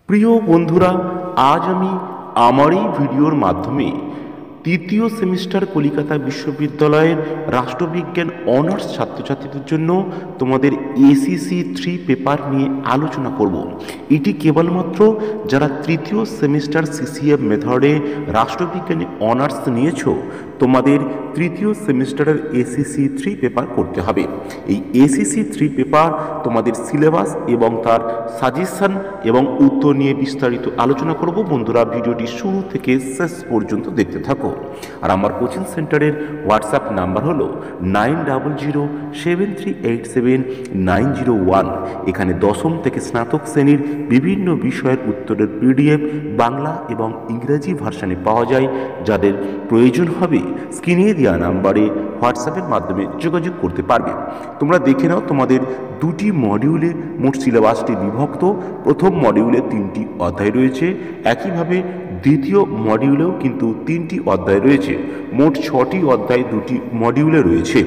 প্রিয় বন্ধুরা, আজ আমি আমার এই ভিডিওর মাধ্যমে তৃতীয় সেমিস্টার কলিকাতা বিশ্ববিদ্যালয়ের রাষ্ট্রবিজ্ঞান অনার্স ছাত্রছাত্রীদের জন্য তোমাদের এসিসি 3 পেপার নিয়ে আলোচনা করব। এটি কেবলমাত্র যারা তৃতীয় সেমিস্টার সিসিএফ মেথডে রাষ্ট্রবিজ্ঞানে অনার্স নিয়েছো তোমাদের তৃতীয় সেমিস্টারের এসিসি 3 পেপার করতে হবে। এই এসিসি 3 পেপার তোমাদের সিলেবাস এবং তার সাজেশন এবং উত্তর নিয়ে বিস্তারিত আলোচনা করব। বন্ধুরা, ভিডিওটি শুরু থেকে শেষ পর্যন্ত দেখতে থাকো। আর আমার কোচিং সেন্টারের হোয়াটসঅ্যাপ নাম্বার হলো 9007378901। এখানে দশম থেকে স্নাতক শ্রেণীর বিভিন্ন বিষয়ের উত্তরের পিডিএফ বাংলা এবং ইংরেজি ভার্সানে পাওয়া যায়। যাদের প্রয়োজন হবে স্ক্রিনে দেওয়া নাম্বারে হোয়াটসঅ্যাপের মাধ্যমে যোগাযোগ করতে পারবে। তোমরা দেখে নাও, তোমাদের দুটি মডিউলে মোট সিলেবাসটি বিভক্ত। প্রথম মডিউলে 3টি অধ্যায় রয়েছে, একইভাবে দ্বিতীয় মডিউলেও কিন্তু 3টি অধ্যায় রয়েছে। মোট 6টি অধ্যায় দুটি মডিউলে রয়েছে।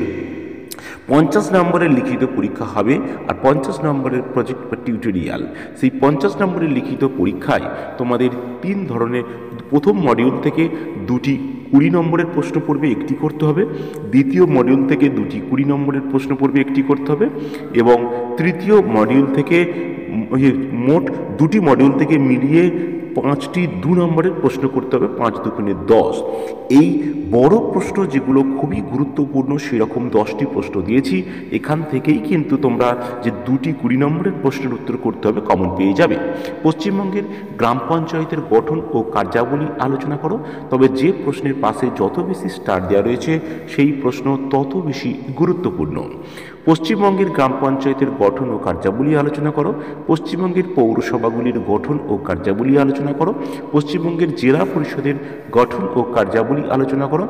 50 নম্বরের লিখিত পরীক্ষা হবে আর 50 নম্বরের প্রজেক্ট বা টিউটোরিয়াল। সেই 50 নম্বরের লিখিত পরীক্ষায় তোমাদের 3 ধরনের, প্রথম মডিউল থেকে দুটি 20 নম্বরের প্রশ্ন পড়বে, একটি করতে হবে। দ্বিতীয় মডিউল থেকে দুটি 20 নম্বরের প্রশ্ন পড়বে, একটি করতে হবে। এবং তৃতীয় মডিউল থেকে মোট দুটি মডিউল থেকে মিলিয়ে 5টি 2 নম্বরের প্রশ্ন করতে হবে, 5 দুগুণে 10। এই বড় প্রশ্ন যেগুলো খুবই গুরুত্বপূর্ণ সেরকম 10টি প্রশ্ন দিয়েছি। এখান থেকেই কিন্তু তোমরা যে দুটি 20 নম্বরের প্রশ্নের উত্তর করতে হবে কমন পেয়ে যাবে। পশ্চিমবঙ্গের গ্রাম পঞ্চায়েতের গঠন ও কার্যাবলী আলোচনা করো। তবে যে প্রশ্নের পাশে যত বেশি স্টার দেওয়া রয়েছে সেই প্রশ্ন তত বেশি গুরুত্বপূর্ণ। পশ্চিমবঙ্গের গ্রাম পঞ্চায়েতের গঠন ও কার্যাবলী আলোচনা করো। পশ্চিমবঙ্গের পৌরসভাগুলির গঠন ও কার্যাবলী আলোচনা করো। পশ্চিমবঙ্গের জেলা পরিষদের গঠন ও কার্যাবলী আলোচনা করো।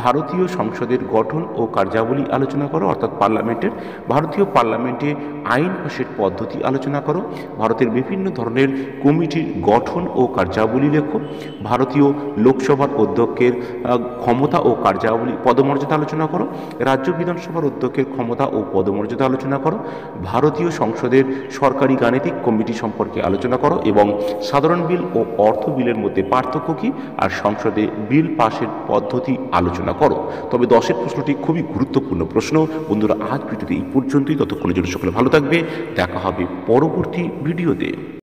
ভারতীয় সংসদের গঠন ও কার্যাবলী আলোচনা করো, অর্থাৎ পার্লামেন্টের। ভারতীয় পার্লামেন্টে আইন পাশের পদ্ধতি আলোচনা করো। ভারতের বিভিন্ন ধরনের কমিটির গঠন ও কার্যাবলী লেখো। ভারতীয় লোকসভার অধ্যক্ষের ক্ষমতা ও কার্যাবলী পদমর্যাদা আলোচনা করো। রাজ্য বিধানসভার অধ্যক্ষের ক্ষমতা ও পদমর্যাদা আলোচনা করো। ভারতীয় সংসদের সরকারি গাণিতিক কমিটি সম্পর্কে আলোচনা করো এবং সাধারণ বিল ও অর্থ বিলের মধ্যে পার্থক্য কী আর সংসদে বিল পাশের পদ্ধতি আলোচনা করো। তবে 10এর প্রশ্নটি খুবই গুরুত্বপূর্ণ প্রশ্ন। বন্ধুরা, আজ ভিডিওতে এই পর্যন্তই। ততক্ষণের জন্য সকলে ভালো থাকবে। দেখা হবে পরবর্তী ভিডিওতে।